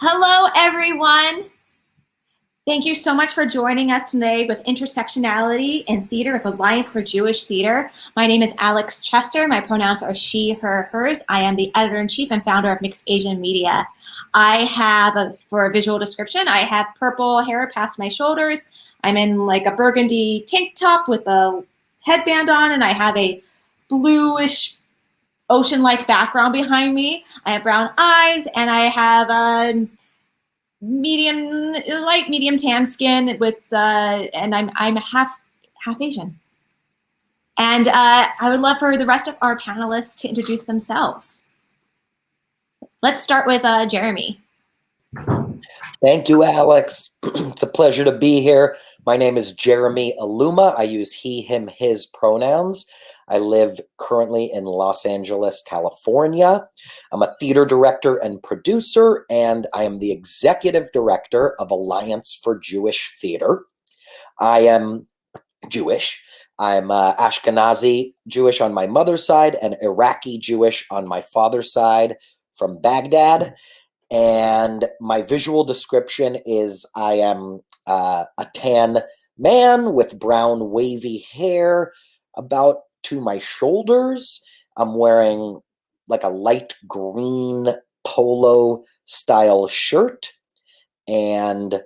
Hello, everyone. Thank you so much for joining us today with Intersectionality in Theater with Alliance for Jewish Theater. My name is Alex Chester. My pronouns are she, her, hers. I am the editor-in-chief and founder of Mixed Asian Media. I have, for a visual description, I have purple hair past my shoulders. I'm in like a burgundy tank top with a headband on, and I have a bluish ocean-like background behind me. I have brown eyes, and I have a light medium tan skin with and I'm half Asian. And I would love for the rest of our panelists to introduce themselves. Let's start with Jeremy. Thank you, Alex. It's a pleasure to be here. My name is Jeremy Aluma. I use he, him, his pronouns. I live currently in Los Angeles, California. I'm a theater director and producer, and I am the executive director of Alliance for Jewish Theater. I am Jewish. I'm Ashkenazi Jewish on my mother's side and Iraqi Jewish on my father's side from Baghdad. And my visual description is I am a tan man with brown wavy hair about to my shoulders. I'm wearing like a light green polo style shirt, and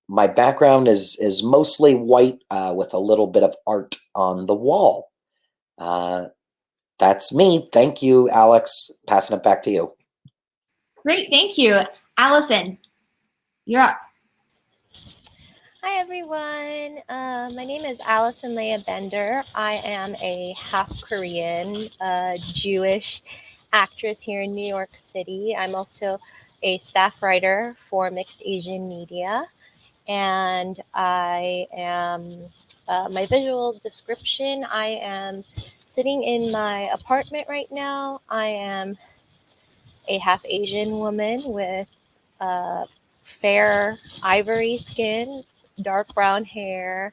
my background is mostly white with a little bit of art on the wall. That's me. Thank you, Alex. Passing it back to you. Great, thank you. Alison, you're up. Hi, everyone. My name is Alison Leia Bender. I am a half Korean Jewish actress here in New York City. I'm also a staff writer for Mixed Asian Media. And I am, my visual description, I am sitting in my apartment right now. I am a half Asian woman with fair ivory skin, dark brown hair,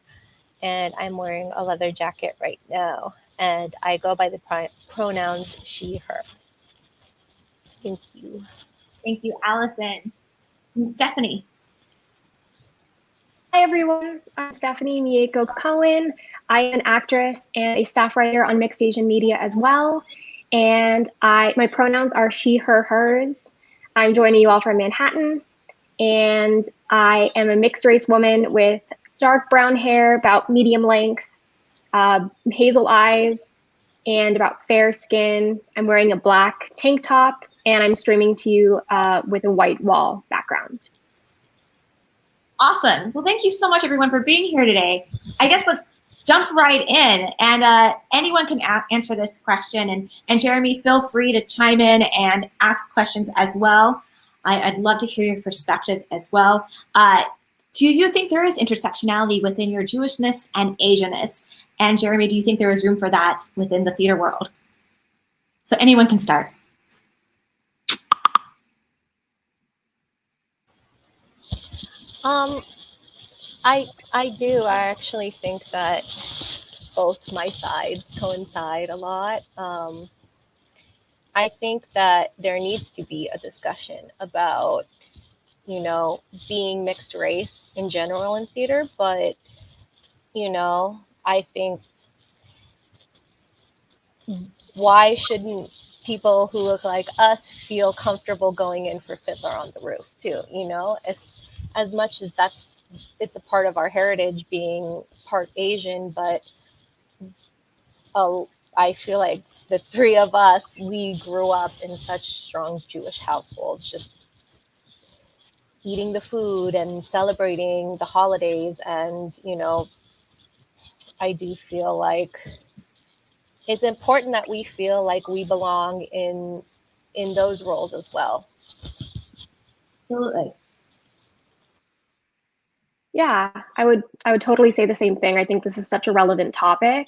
and I'm wearing a leather jacket right now. And I go by the pronouns she, her. Thank you. Thank you, Alison. And Stephanie. Hi, everyone. I'm Stephanie Mieko Cohen. I am an actress and a staff writer on Mixed Asian Media as well. And my pronouns are she, her, hers. I'm joining you all from Manhattan. And I am a mixed race woman with dark brown hair, about medium length, hazel eyes, and about fair skin. I'm wearing a black tank top, and I'm streaming to you with a white wall background. Awesome. Well, thank you so much, everyone, for being here today. I guess let's jump right in, and anyone can answer this question. And Jeremy, feel free to chime in and ask questions as well. I'd love to hear your perspective as well. Do you think there is intersectionality within your Jewishness and Asianness? And Jeremy, do you think there is room for that within the theater world? So anyone can start. I do. I actually think that both my sides coincide a lot. I think that there needs to be a discussion about, you know, being mixed race in general in theater, but, you know, I think why shouldn't people who look like us feel comfortable going in for Fiddler on the Roof too, you know, as much as it's a part of our heritage being part Asian, but I feel like the three of us, we grew up in such strong Jewish households, just eating the food and celebrating the holidays. And, you know, I do feel like it's important that we feel like we belong in those roles as well. Absolutely. Yeah, I would totally say the same thing. I think this is such a relevant topic,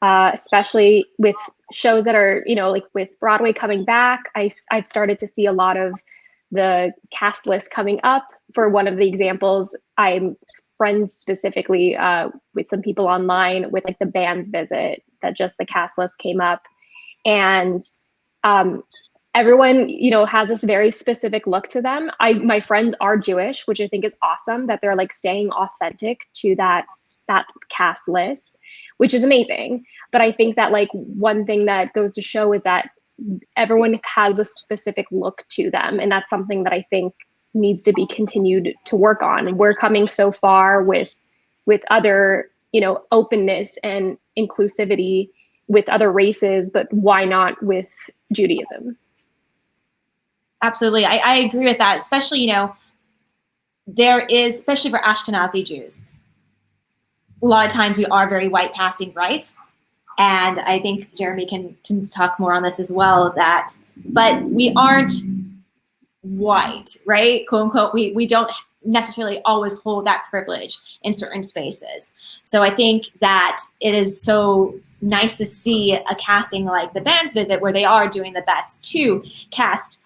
especially with shows that are, you know, like with Broadway coming back. I've started to see a lot of the cast list coming up. For one of the examples, I'm friends specifically with some people online with like the band's visit that just the cast list came up. And everyone, has this very specific look to them. My friends are Jewish, which I think is awesome that they're like staying authentic to that cast list, which is amazing. But I think that like one thing that goes to show is that everyone has a specific look to them, and that's something that I think needs to be continued to work on. And we're coming so far with other, openness and inclusivity with other races, but why not with Judaism? Absolutely. I agree with that, especially, there is, especially for Ashkenazi Jews, a lot of times we are very white passing right. And I think Jeremy can talk more on this as well, but we aren't white, right? Quote unquote, we don't necessarily always hold that privilege in certain spaces. So I think that it is so nice to see a casting like The Band's Visit, where they are doing the best to cast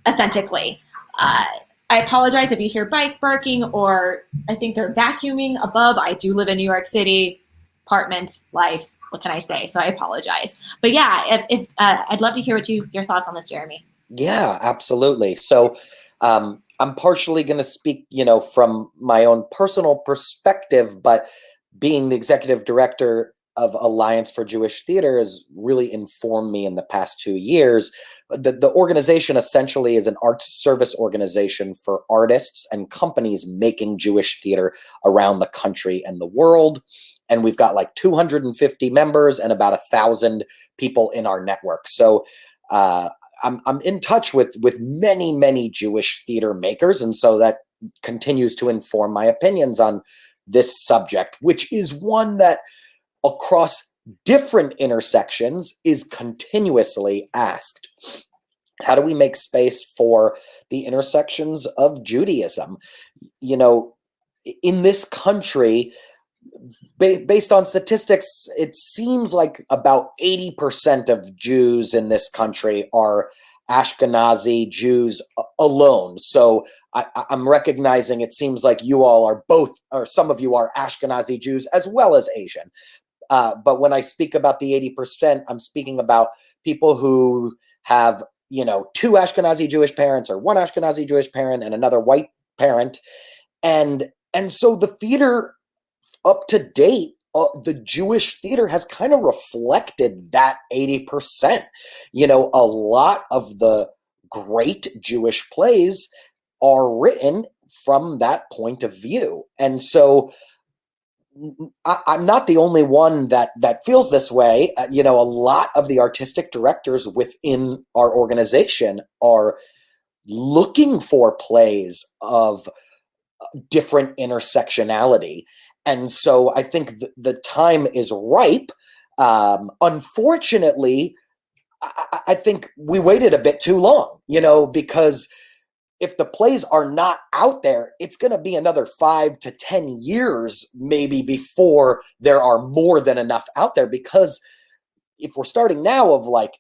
authentically. I apologize if you hear bike barking, or I think they're vacuuming above. I do live in New York City, apartment life. What can I say? So I apologize. But yeah, if I'd love to hear your thoughts on this, Jeremy. Yeah, absolutely. So I'm partially going to speak, from my own personal perspective, but being the executive director of Alliance for Jewish Theater has really informed me in the past 2 years. The organization essentially is an arts service organization for artists and companies making Jewish theater around the country and the world. And we've got like 250 members and about 1,000 people in our network. So I'm in touch with many, many Jewish theater makers. And so that continues to inform my opinions on this subject, which is one that across different intersections is continuously asked. How do we make space for the intersections of Judaism? In this country, based on statistics, it seems like about 80% of Jews in this country are Ashkenazi Jews alone. So I'm recognizing it seems like you all are both, or some of you are Ashkenazi Jews as well as Asian. But when I speak about the 80%, I'm speaking about people who have, 2 Ashkenazi Jewish parents, or 1 Ashkenazi Jewish parent and another white parent. And so the theater up to date, the Jewish theater has kind of reflected that 80%. A lot of the great Jewish plays are written from that point of view. And so I'm not the only one that feels this way. A lot of the artistic directors within our organization are looking for plays of different intersectionality. And so I think the time is ripe. Unfortunately, I think we waited a bit too long, because if the plays are not out there, it's going to be another 5 to 10 years maybe before there are more than enough out there. Because if we're starting now of like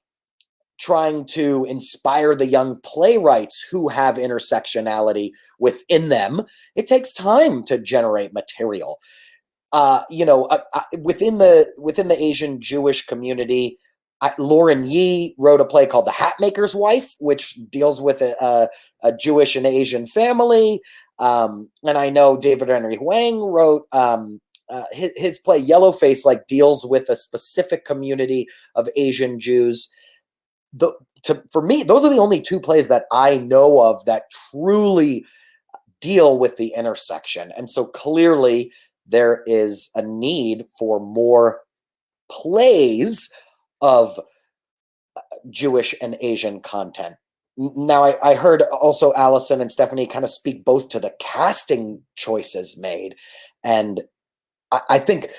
trying to inspire the young playwrights who have intersectionality within them, it takes time to generate material. Within the Asian Jewish community, Lauren Yee wrote a play called The Hatmaker's Wife, which deals with a Jewish and Asian family. And I know David Henry Huang wrote his play Yellowface, like deals with a specific community of Asian Jews. For me, those are the only 2 plays that I know of that truly deal with the intersection. And so clearly there is a need for more plays of Jewish and Asian content. Now, I heard also Alison and Stephanie kind of speak both to the casting choices made. And I think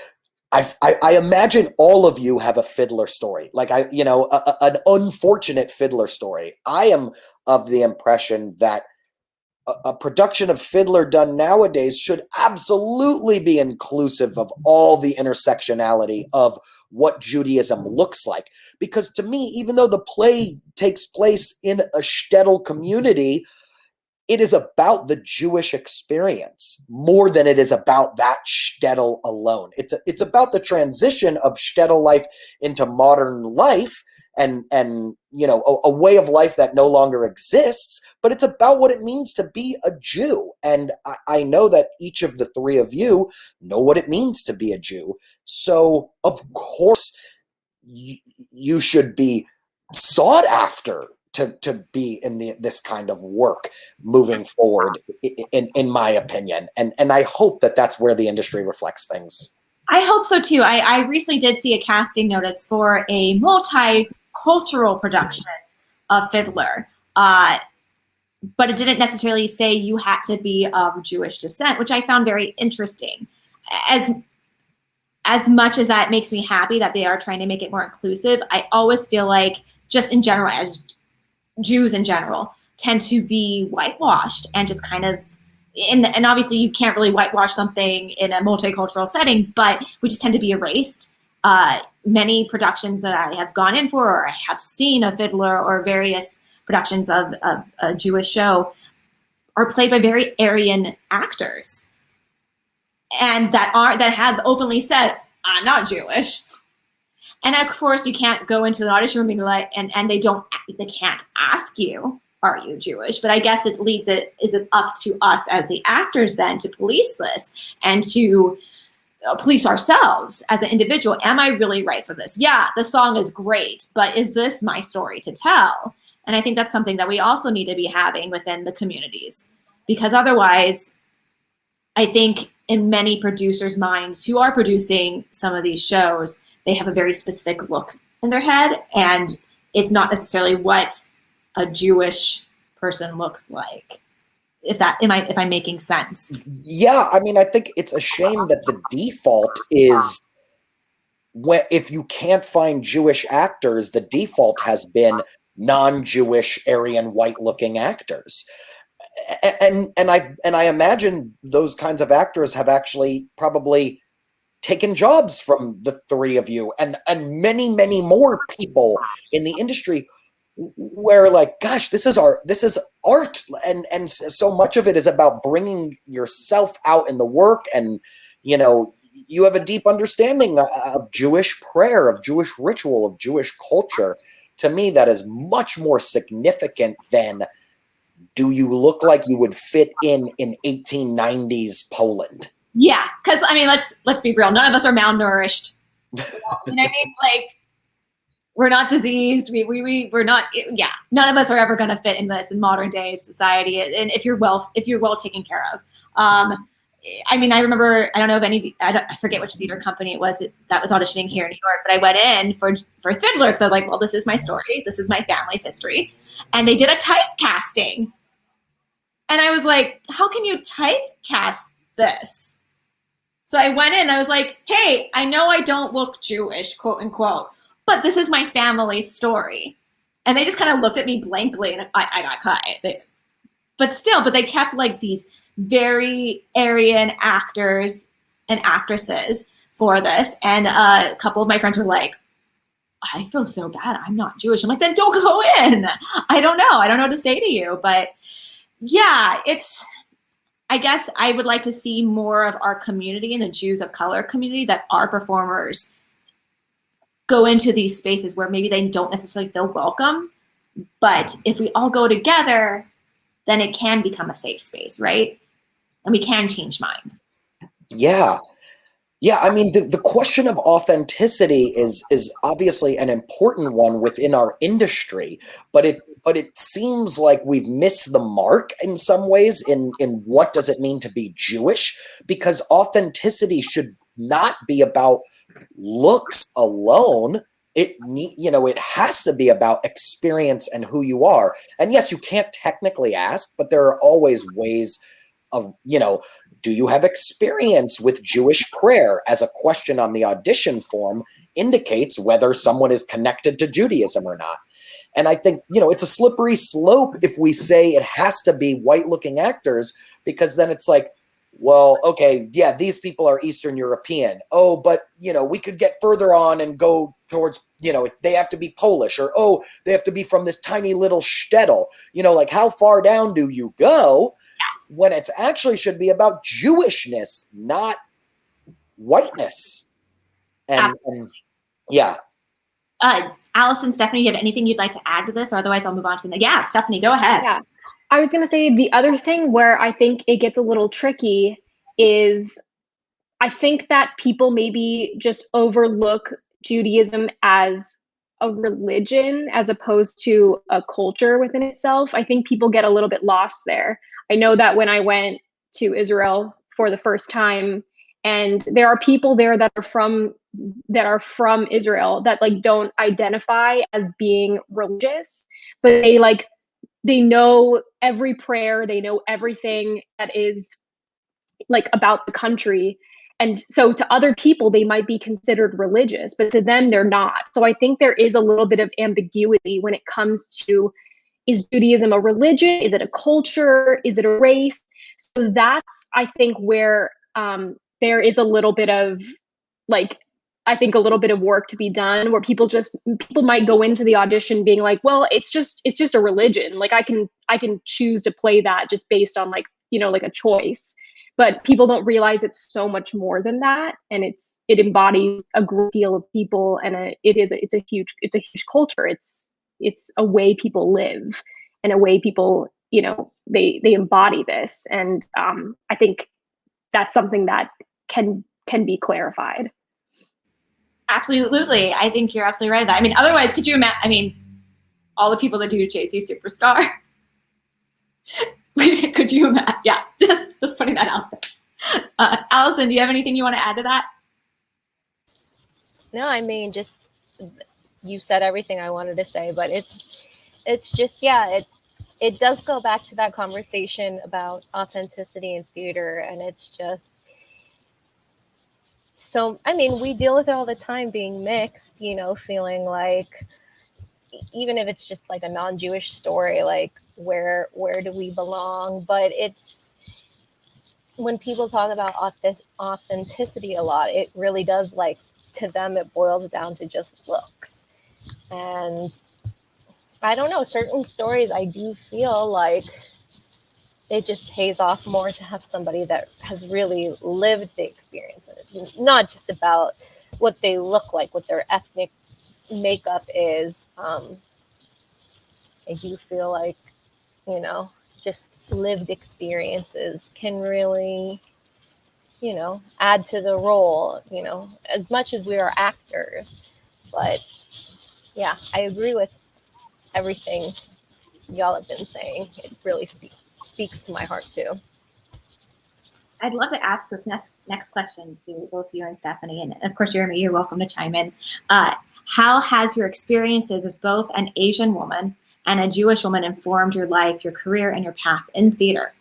I imagine all of you have a Fiddler story, like an unfortunate Fiddler story. I am of the impression that a production of Fiddler done nowadays should absolutely be inclusive of all the intersectionality of what Judaism looks like. Because to me, even though the play takes place in a shtetl community, it is about the Jewish experience more than it is about that shtetl alone. It's about the transition of shtetl life into modern life, and you know, a way of life that no longer exists, but it's about what it means to be a Jew. And I know that each of the three of you know what it means to be a Jew. So of course you should be sought after to be in this kind of work moving forward, in my opinion. And I hope that that's where the industry reflects things. I hope so too. I recently did see a casting notice for a multicultural production of Fiddler, but it didn't necessarily say you had to be of Jewish descent, which I found very interesting. As much as that makes me happy that they are trying to make it more inclusive, I always feel like, just in general, as Jews in general, tend to be whitewashed and just kind of, and obviously you can't really whitewash something in a multicultural setting, but we just tend to be erased. Many productions that I have gone in for, or I have seen a Fiddler or various productions of a Jewish show, are played by very Aryan actors, and that have openly said, I'm not Jewish. And of course you can't go into the audition room and like, and they can't ask you, are you Jewish? But I guess is it up to us as the actors then to police this and to police ourselves as an individual. Am I really right for this? Yeah, the song is great, but is this my story to tell? And I think that's something that we also need to be having within the communities, because otherwise, I think in many producers' minds who are producing some of these shows, they have a very specific look in their head, and it's not necessarily what a Jewish person looks like. If I'm making sense. Yeah, I mean, I think it's a shame that the default is, if you can't find Jewish actors, the default has been non-Jewish, Aryan, white-looking actors. And I imagine those kinds of actors have actually probably taken jobs from the three of you and many, many more people in the industry, where like, gosh, this is art, and so much of it is about bringing yourself out in the work. And you know, you have a deep understanding of Jewish prayer, of Jewish ritual, of Jewish culture. To me, that is much more significant than, do you look like you would fit in 1890s Poland? Yeah, because I mean, let's be real. None of us are malnourished. You know what I mean? Like, we're not diseased. We're not. Yeah, none of us are ever going to fit in this in modern day society. And if you're well taken care of. I mean, I remember, I don't know if I forget which theater company it was that was auditioning here in New York, but I went in for Fiddler because I was like, well, this is my story. This is my family's history. And they did a typecasting. And I was like, how can you typecast this? So I went in, I was like, hey, I know I don't look Jewish, quote unquote, but this is my family's story. And they just kind of looked at me blankly, and I got cut. But they kept like these very Aryan actors and actresses for this. And a couple of my friends were like, I feel so bad, I'm not Jewish. I'm like, then don't go in. I don't know what to say to you. But yeah, I guess I would like to see more of our community and the Jews of color community that are performers go into these spaces where maybe they don't necessarily feel welcome. But if we all go together, then it can become a safe space, right? And we can change minds. Yeah. Yeah, I mean, the question of authenticity is obviously an important one within our industry, but it seems like we've missed the mark in some ways in what does it mean to be Jewish, because authenticity should not be about looks alone. It has to be about experience and who you are. And yes, you can't technically ask, but there are always ways of, do you have experience with Jewish prayer, as a question on the audition form indicates whether someone is connected to Judaism or not. And I think, it's a slippery slope if we say it has to be white-looking actors, because then it's like, well, okay, yeah, these people are Eastern European. Oh, but, we could get further on and go towards, they have to be Polish, or, oh, they have to be from this tiny little shtetl. Like, how far down do you go? When it's actually should be about Jewishness, not whiteness. And yeah. Alison, Stephanie, you have anything you'd like to add to this? Or otherwise I'll move on to the, yeah, Stephanie, go ahead. Yeah, I was going to say the other thing where I think it gets a little tricky is I think that people maybe just overlook Judaism as a religion as opposed to a culture within itself. I think people get a little bit lost there. I know that when I went to Israel for the first time, and there are people there that are from Israel that like don't identify as being religious, but they know every prayer, they know everything that is like about the country. And so to other people, they might be considered religious, but to them, they're not. So I think there is a little bit of ambiguity when it comes to, is Judaism a religion? Is it a culture? Is it a race? So that's, I think, where there is a little bit of like, I think a little bit of work to be done where people might go into the audition being like, well, it's just a religion. Like I can choose to play that just based on like, like a choice. But people don't realize it's so much more than that, and it embodies a great deal of people, and it's a huge culture. It's a way people live, and a way people they embody this, and I think that's something that can be clarified. Absolutely. I think you're absolutely right. I mean, otherwise, could you imagine, I mean, all the people that do JC Superstar, could you imagine? Yeah, just putting that out there. Alison, do you have anything you want to add to that? No, I mean, just you said everything I wanted to say, but it's just, yeah, it does go back to that conversation about authenticity in theater, and it's just, so, I mean, we deal with it all the time being mixed, feeling like, even if it's just like a non-Jewish story, like where do we belong? But it's, when people talk about authenticity a lot, it really does, like, to them, it boils down to just looks. And I don't know, certain stories, I do feel like it just pays off more to have somebody that has really lived the experiences, not just about what they look like, what their ethnic makeup is. I do feel like, just lived experiences can really, add to the role, as much as we are actors. But yeah, I agree with everything y'all have been saying. It really speaks to my heart too. I'd love to ask this next question to both you and Stephanie, and of course, Jeremy, you're welcome to chime in. How has your experiences as both an Asian woman and a Jewish woman informed your life, your career, and your path in theater?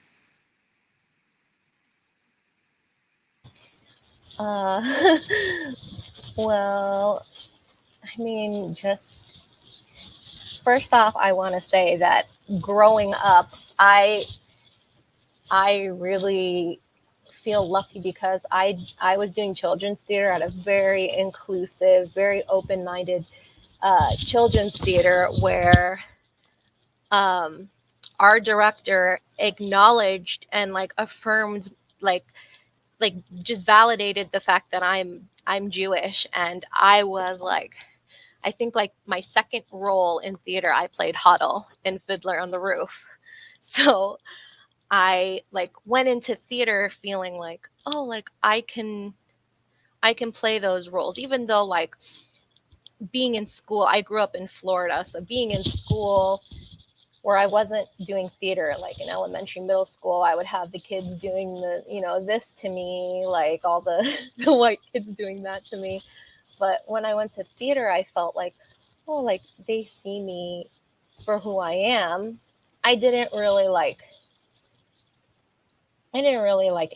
Well, I mean, just first off, I want to say that growing up, I really feel lucky because I was doing children's theater at a very inclusive, very open-minded children's theater where our director acknowledged and like affirmed, like just validated the fact that I'm Jewish. And I was like, I think like my second role in theater, I played Huddle in Fiddler on the Roof. So I like went into theater feeling like, oh, like I can play those roles, even though like being in school, I grew up in Florida. So being in school where I wasn't doing theater, like in elementary, middle school, I would have the kids doing the, this to me, like all the white kids doing that to me. But when I went to theater, I felt like, oh, like they see me for who I am. I didn't really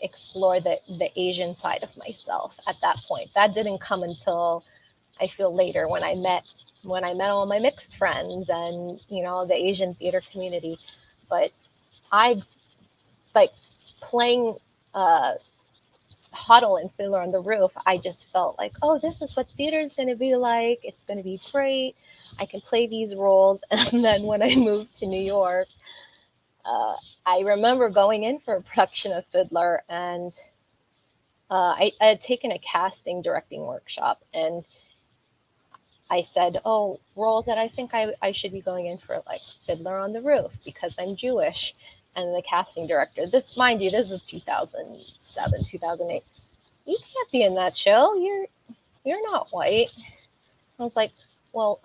explore the Asian side of myself at that point. That didn't come until I feel later when I met all my mixed friends and, the Asian theater community. But I like playing Huddle and Fiddler on the Roof. I just felt like, oh, this is what theater is going to be like. It's going to be great. I can play these roles. And then when I moved to New York, I remember going in for a production of Fiddler, and I had taken a casting directing workshop, and I said, oh, roles that I think I should be going in for, like Fiddler on the Roof, because I'm Jewish. And the casting director, this, mind you, this is 2007, 2008. You can't be in that show. You're not white. I was like, well,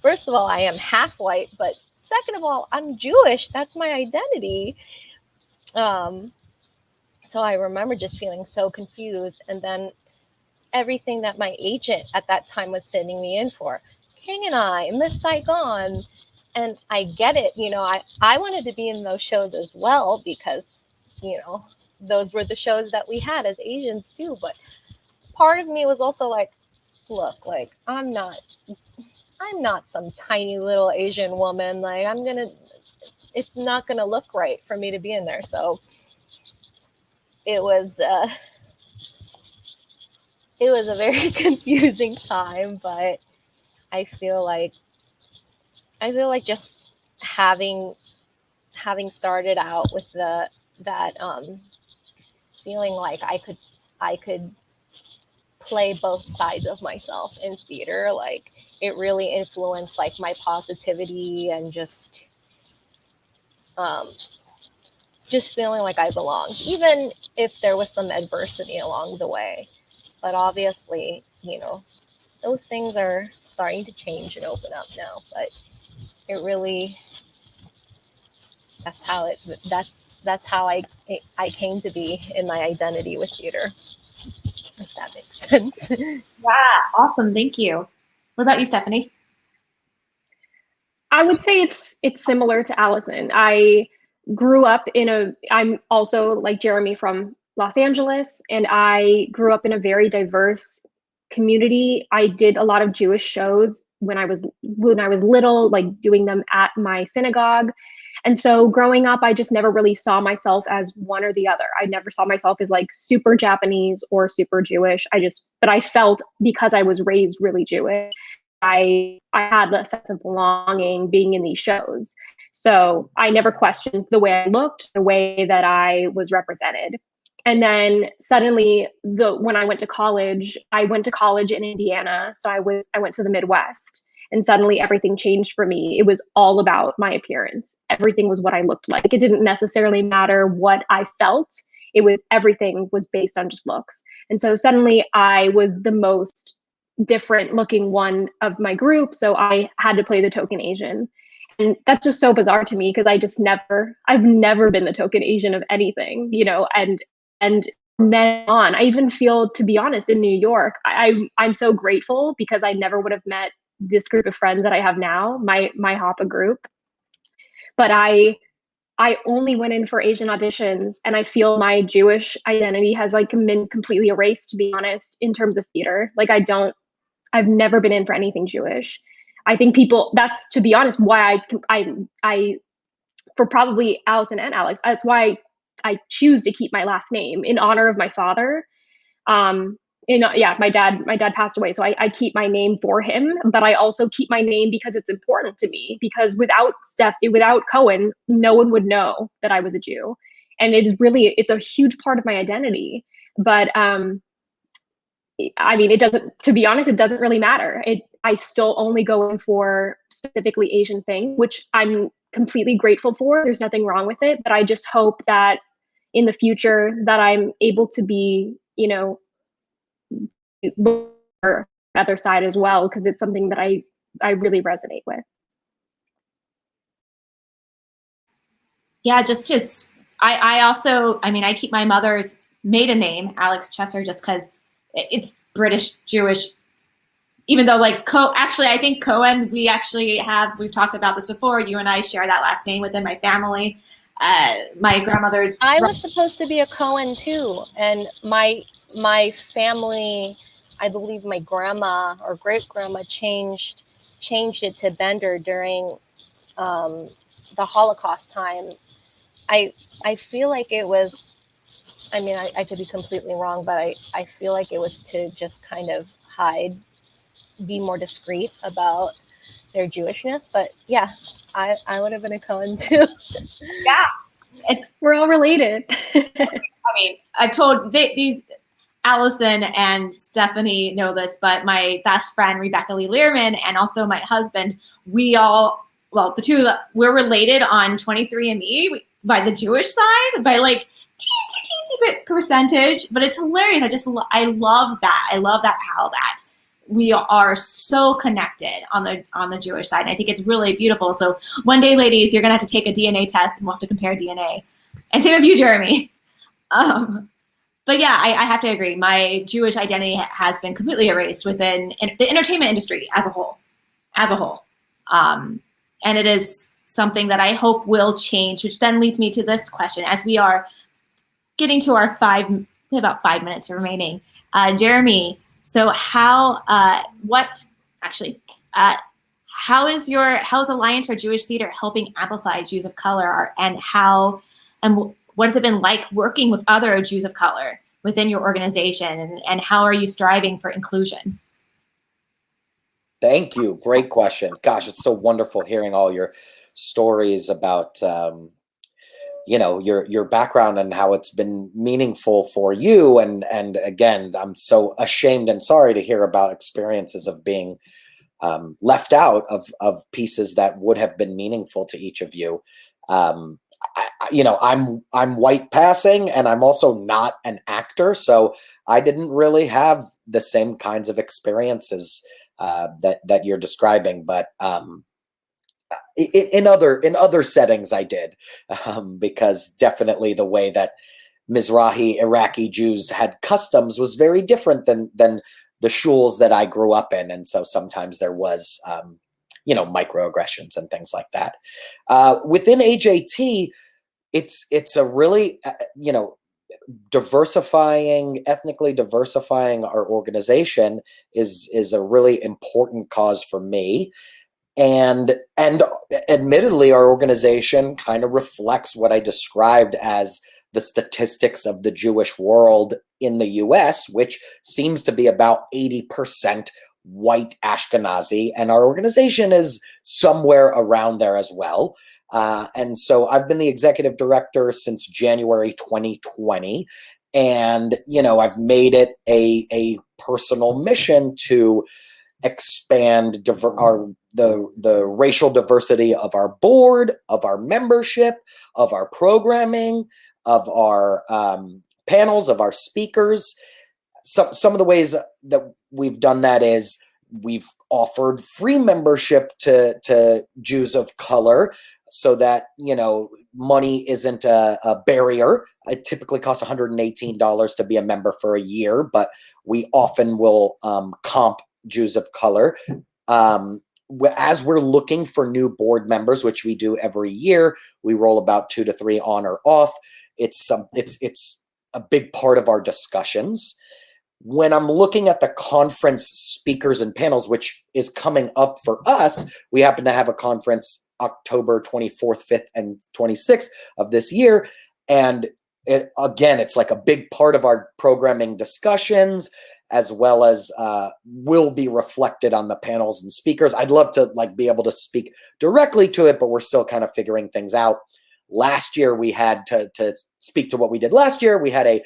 first of all, I am half white, but second of all, I'm Jewish. That's my identity. So I remember just feeling so confused. And then everything that my agent at that time was sending me in for, King and I, Miss Saigon. And I get it. You know, I wanted to be in those shows as well, because, you know, those were the shows that we had as Asians too. But part of me was also like, look, like, I'm not some tiny little Asian woman. Like, it's not gonna look right for me to be in there. So it was a very confusing time, but I feel like just having started out with that feeling like I could play both sides of myself in theater, like it really influenced like my positivity and just feeling like I belonged, even if there was some adversity along the way. But obviously, you know, those things are starting to change and open up now. But it really, that's how I came to be in my identity with theater, if that makes sense. Yeah, awesome. Thank you. What about you, Stephanie? I would say it's similar to Alison. I grew up I'm also like Jeremy from Los Angeles, and I grew up in a very diverse community. I did a lot of Jewish shows when I was little, like doing them at my synagogue. And so growing up, I just never really saw myself as one or the other. I never saw myself as like super Japanese or super Jewish. But I felt, because I was raised really Jewish, I had a sense of belonging being in these shows. So I never questioned the way I looked, the way that I was represented. And then suddenly, when I went to college in Indiana. So I went to the Midwest, and suddenly everything changed for me. It was all about my appearance. Everything was what I looked like. It didn't necessarily matter what I felt. Everything was based on just looks. And so suddenly I was the most different looking one of my group. So I had to play the token Asian. And that's just so bizarre to me, because I've never been the token Asian of anything, you know, and then on, I even feel, to be honest, in New York, I'm so grateful, because I never would have met this group of friends that I have now, my Hapa group. But I only went in for Asian auditions, and I feel my Jewish identity has like been completely erased, to be honest, in terms of theater. Like I've never been in for anything Jewish. I think that's, to be honest, why I for probably Alison and Alex, that's why I choose to keep my last name, in honor of my father. My dad passed away, so I keep my name for him, but I also keep my name because it's important to me, because without Cohen, no one would know that I was a Jew. And it's a huge part of my identity. But I mean, to be honest, it doesn't really matter. I still only go in for specifically Asian things, which I'm completely grateful for. There's nothing wrong with it, but I just hope that in the future that I'm able to be, you know, for the other side as well, because it's something that I really resonate with. Yeah, I also, I mean, I keep my mother's maiden name, Alex Chester, just because it's British Jewish. Even though, like, actually, I think Cohen, we've talked about this before. You and I share that last name within my family. My grandmother's. I was supposed to be a Cohen too, and my family, I believe my grandma or great grandma changed it to Bender during the Holocaust time. I feel like it was, I mean, I could be completely wrong, but I feel like it was to just kind of be more discreet about their Jewishness. But yeah, I would have been a Cohen too. Yeah, we're all related. I mean, I've told these Allison and Stephanie know this, but my best friend, Rebecca Lee Learman, and also my husband, we all, well, the two, we're related on 23andMe by the Jewish side, by like teensy bit percentage, but it's hilarious. I love that. I love that how that we are so connected on the Jewish side. And I think it's really beautiful. So one day, ladies, you're gonna have to take a DNA test and we'll have to compare DNA. And same with you, Jeremy. But yeah, I have to agree. My Jewish identity has been completely erased within the entertainment industry as a whole. And it is something that I hope will change, which then leads me to this question. As we are getting to our we have about 5 minutes remaining. Jeremy, so how is Alliance for Jewish Theater helping amplify Jews of color, and what has it been like working with other Jews of color within your organization, and how are you striving for inclusion? Thank you. Great question. Gosh, it's so wonderful hearing all your stories about your background and how it's been meaningful for you. And again, I'm so ashamed and sorry to hear about experiences of being left out of pieces that would have been meaningful to each of you. I'm white passing, and I'm also not an actor, so I didn't really have the same kinds of experiences that you're describing, but in other settings I did, because definitely the way that Mizrahi Iraqi Jews had customs was very different than the shuls that I grew up in, and so sometimes there was microaggressions and things like that. Within AJT, it's a really ethnically diversifying our organization is a really important cause for me. And admittedly, our organization kind of reflects what I described as the statistics of the Jewish world in the US, which seems to be about 80% white Ashkenazi, and our organization is somewhere around there as well. And so I've been the executive director since January 2020, and I've made it a personal mission to expand the racial diversity of our board, of our membership, of our programming, of our panels, of our speakers. Some of the ways that we've done that is we've offered free membership to Jews of color, so that money isn't a barrier. It typically costs $118 to be a member for a year, but we often will comp Jews of color. As we're looking for new board members, which we do every year, we roll about 2 to 3 on or off. It's a big part of our discussions. When I'm looking at the conference speakers and panels, which is coming up for us, we happen to have a conference October 24th, 5th, and 26th of this year. And it's like a big part of our programming discussions, as well as will be reflected on the panels and speakers. I'd love to be able to speak directly to it, but we're still kind of figuring things out. Last year, we had to speak to what we did last year. We had a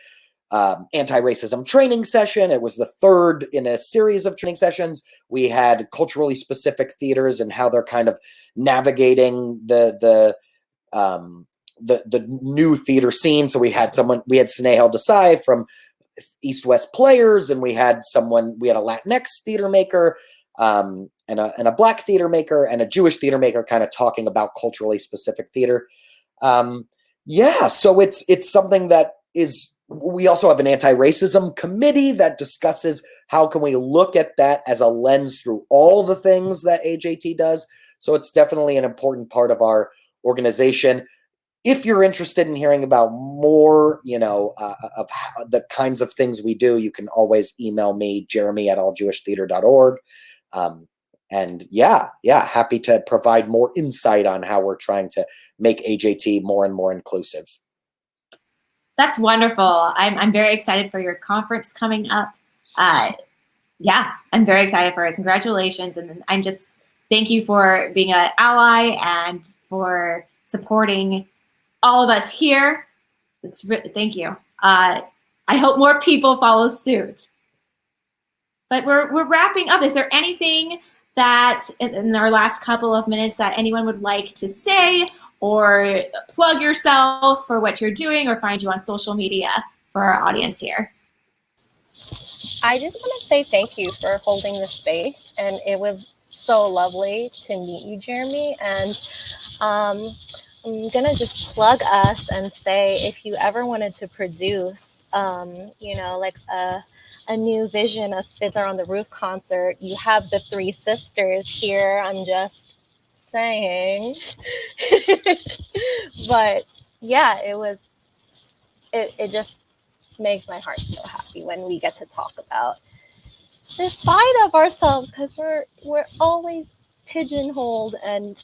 anti-racism training session. It was the third in a series of training sessions. We had culturally specific theaters and how they're kind of navigating the new theater scene. So we had Snehal Desai from East West Players, and we had a Latinx theater maker, and a Black theater maker, and a Jewish theater maker, kind of talking about culturally specific theater. So it's something that is. We also have an anti-racism committee that discusses how can we look at that as a lens through all the things that AJT does. So it's definitely an important part of our organization. If you're interested in hearing about more, of the kinds of things we do, you can always email me, jeremy@alljewishtheater.org. Happy to provide more insight on how we're trying to make AJT more and more inclusive. That's wonderful. I'm very excited for your conference coming up. I'm very excited for it. Congratulations. And I'm just, thank you for being an ally and for supporting all of us here. Thank you. I hope more people follow suit. But we're wrapping up. Is there anything that in our last couple of minutes that anyone would like to say, or plug yourself for what you're doing, or find you on social media for our audience here? I just want to say thank you for holding the space, and it was so lovely to meet you, Jeremy. And I'm gonna just plug us and say, if you ever wanted to produce, you know, like a new vision of Fiddler on the Roof concert, you have the three sisters here. I'm just saying. But yeah, it just makes my heart so happy when we get to talk about this side of ourselves, because we're always pigeonholed, and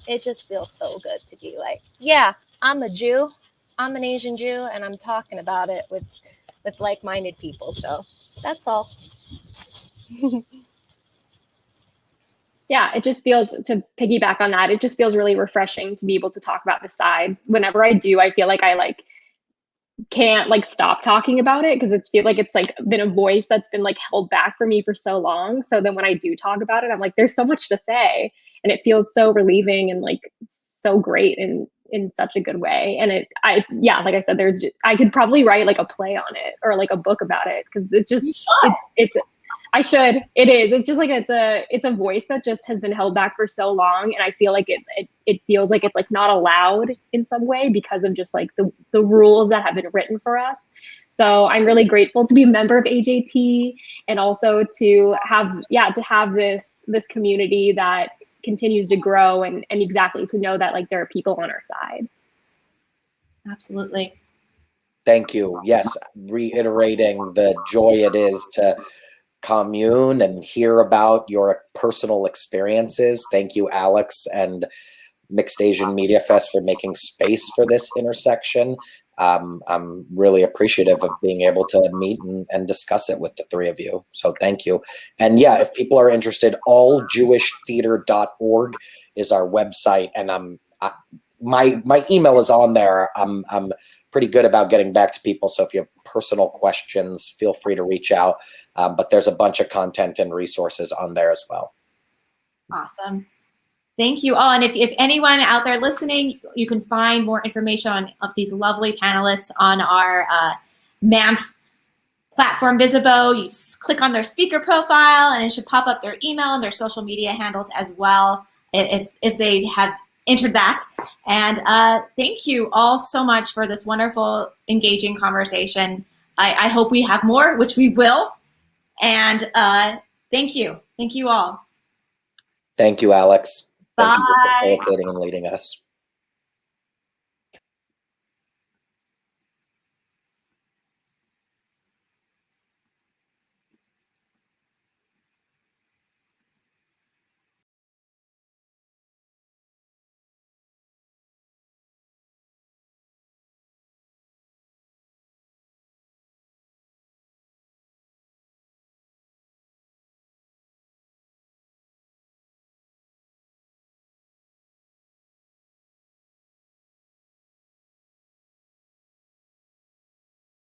it just feels so good to be like, yeah, I'm a Jew, I'm an Asian Jew, and I'm talking about it with like-minded people. So that's all. Yeah, it just feels, to piggyback on that, it just feels really refreshing to be able to talk about the side. Whenever I do, I feel like I can't stop talking about it, because it's feel like it's been a voice that's been held back for me for so long. So then when I do talk about it, I'm like, there's so much to say, and it feels so relieving and so great in such a good way. And like I said, I could probably write a play on it, or a book about it, because it's just it's I should. It is. It's just it's a voice that just has been held back for so long, and I feel like it feels like it's not allowed in some way, because of just the rules that have been written for us. So I'm really grateful to be a member of AJT, and also to have this community that continues to grow, and exactly to know that there are people on our side. Absolutely. Thank you. Yes, reiterating the joy it is to commune and hear about your personal experiences. Thank you, Alex and Mixed Asian Media Fest, for making space for this intersection. I'm really appreciative of being able to meet and discuss it with the three of you. So thank you. And yeah, if people are interested, alljewishtheater.org is our website, and my email is on there. I'm pretty good about getting back to people. So if you have personal questions, feel free to reach out. But there's a bunch of content and resources on there as well. Awesome. Thank you all. And if anyone out there listening, you can find more information of these lovely panelists on our MANF platform, Visibo. You just click on their speaker profile, and it should pop up their email and their social media handles as well, if they have entered that. And thank you all so much for this wonderful, engaging conversation. I hope we have more, which we will. And thank you. Thank you all. Thank you, Alex. Bye. Thanks for facilitating and leading us.